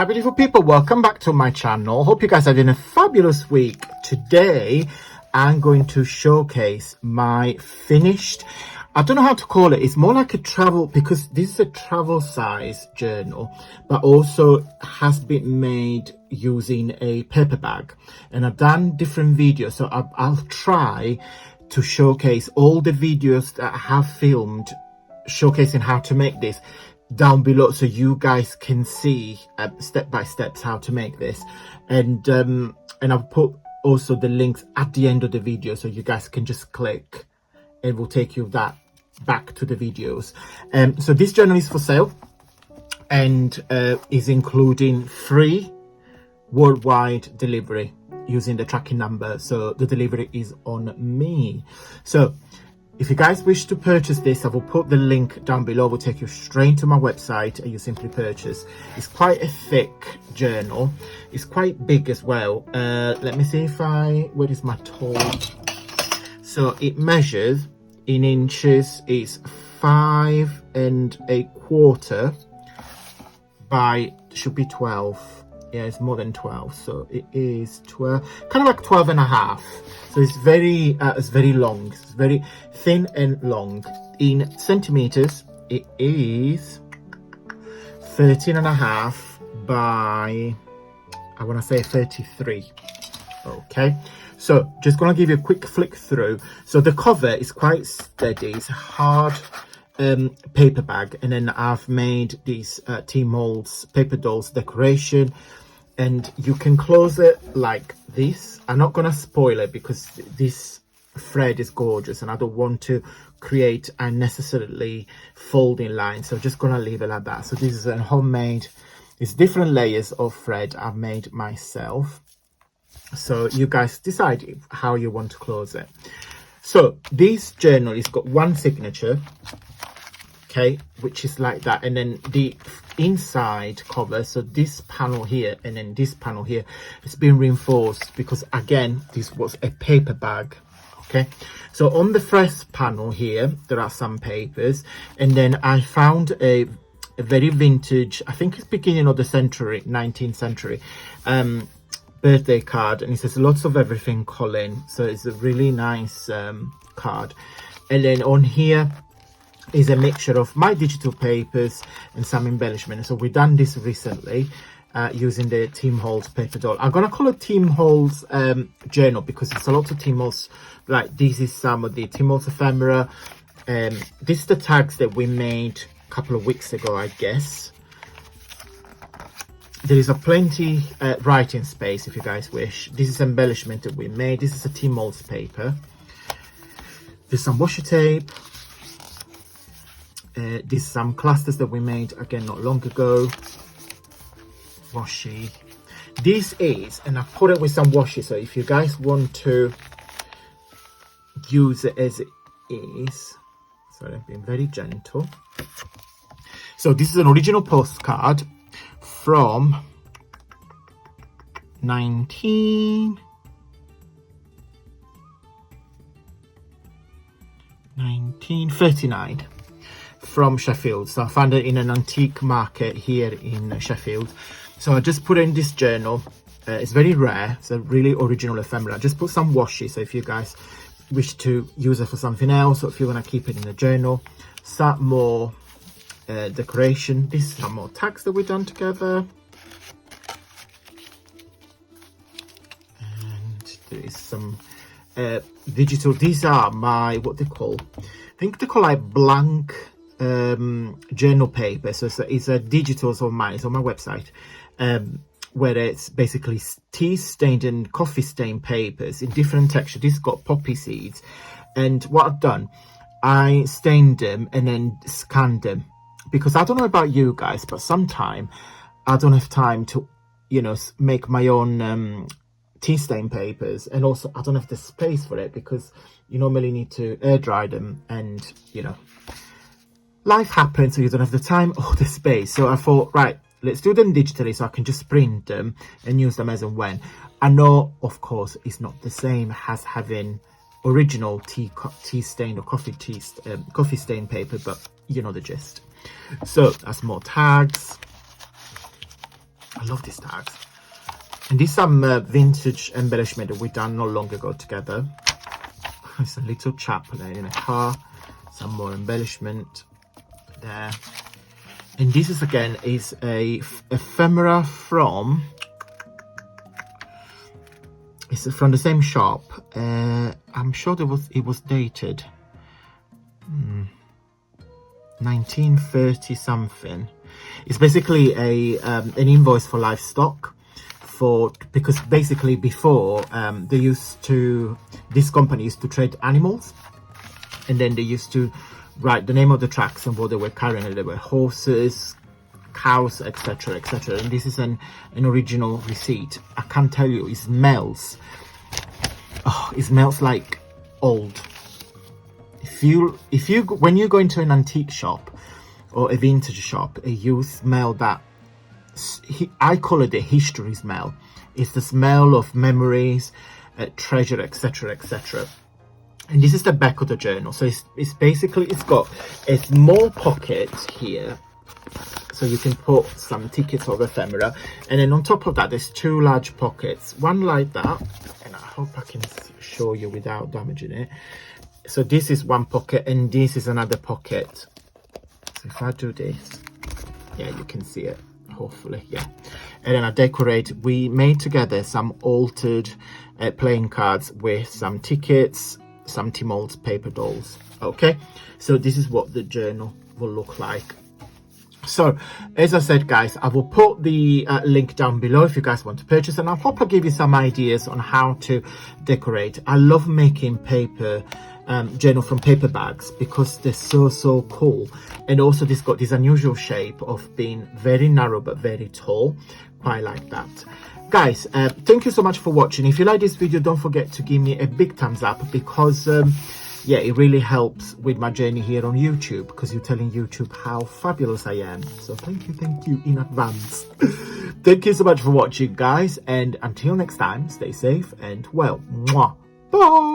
Hi beautiful people, welcome back to my channel. Hope you guys are having a fabulous week. Today I'm going to showcase my finished, I don't know how to call it, it's more like a travel, because this is a travel size journal, but also has been made using a paper bag. And I've done different videos, so I'll try to showcase all the videos that I have filmed showcasing how to make this down below, so you guys can see step by steps how to make this, and I've put also the links at the end of the video, so you guys can just click and it will take you that back to the videos. So this journal is for sale and is including free worldwide delivery using the tracking number, so the delivery is on me. So if you guys wish to purchase this, I will put the link down below. It will take you straight to my website and you simply purchase. It's quite a thick journal. It's quite big as well. Let me see if where is my tool? So it measures in inches. It's 5 1/4 by, should be 12. Yeah, it's more than 12, so it is 12, kind of like 12.5. So it's very long. It's very thin and long. In centimeters, it is 13.5 by, I want to say 33. Okay, so just gonna give you a quick flick through. So the cover is quite steady. It's a hard paper bag, and then I've made these Tim Holtz paper dolls decoration, and you can close it like this. I'm not gonna spoil it because this thread is gorgeous and I don't want to create unnecessarily folding lines, so I'm just gonna leave it like that. So this is a homemade, it's different layers of thread I've made myself, so you guys decide how you want to close it. So this journal has got one signature, okay, which is like that, and then the inside cover, so this panel here and then this panel here, it's been reinforced because again this was a paper bag. Okay, so on the first panel here there are some papers, and then I found a very vintage, I think it's beginning of the century, 19th century birthday card, and it says lots of everything, Colin. So it's a really nice card. And then on here is a mixture of my digital papers and some embellishment. So we've done this recently using the Tim Holtz paper doll. I'm gonna call it Tim Holtz journal because it's a lot of Tim Holtz. Like this is some of the Tim Holtz ephemera. This is the tags that we made a couple of weeks ago, I guess. There is a plenty writing space if you guys wish. This is embellishment that we made. This is a Tim Holtz paper. There's some washi tape. These some clusters that we made again not long ago. Washi. This is, and I put it with some washi, so if you guys want to use it as it is, sorry, I've been very gentle. So this is an original postcard from 1939 from Sheffield. So I found it in an antique market here in Sheffield. So I just put it in this journal. It's very rare. It's a really original ephemera. I just put some washi, so if you guys wish to use it for something else, or if you want to keep it in the journal. Some more decoration. These are some more tags that we've done together. And there is some digital, these are my, what they call, I think they call like blank journal paper. So it's a digitals of mine. It's on my website, where it's basically tea stained and coffee stained papers in different texture. This got poppy seeds, and what I've done, I stained them and then scanned them, because I don't know about you guys, but sometimes I don't have time to, you know, make my own tea stain papers, and also I don't have the space for it because you normally need to air dry them, and you know, life happens, so you don't have the time or the space. So I thought, right, let's do them digitally so I can just print them and use them as and when. I know, of course, it's not the same as having original tea stained or coffee stained paper, but you know the gist. So that's more tags. I love these tags. And these are some vintage embellishment that we done not long ago together. It's a little chap there in a car, some more embellishment there. And this is again is a ephemera from, it's from the same shop. I'm sure it was dated 1930 something. It's basically an invoice for livestock, because basically before this company used to trade animals, and then they used to write the name of the tracks and what they were carrying. There were horses, cows, etc, etc. And this is an original receipt. I can't tell you, it smells like old. When you go into an antique shop or a vintage shop, you smell that, I call it the history smell. It's the smell of memories, treasure, etc, etc. And this is the back of the journal. So it's basically, it's got a small pocket here, so you can put some tickets of ephemera, and then on top of that there's two large pockets, one like that, and I hope I can show you without damaging it. So this is one pocket and this is another pocket. So if I do this, yeah, you can see it, hopefully, yeah. And then I decorate, we made together some altered playing cards with some tickets, some Tim Holtz paper dolls. Okay, so this is what the journal will look like. So as I said, guys, I will put the link down below if you guys want to purchase, and I hope I'll give you some ideas on how to decorate. I love making paper journal from paper bags because they're so cool, and also this got this unusual shape of being very narrow but very tall. Quite like that. Guys, thank you so much for watching. If you like this video, don't forget to give me a big thumbs up, because yeah, it really helps with my journey here on YouTube, because you're telling YouTube how fabulous I am. So thank you in advance. Thank you so much for watching, guys, and until next time, stay safe and well. Mwah. Bye.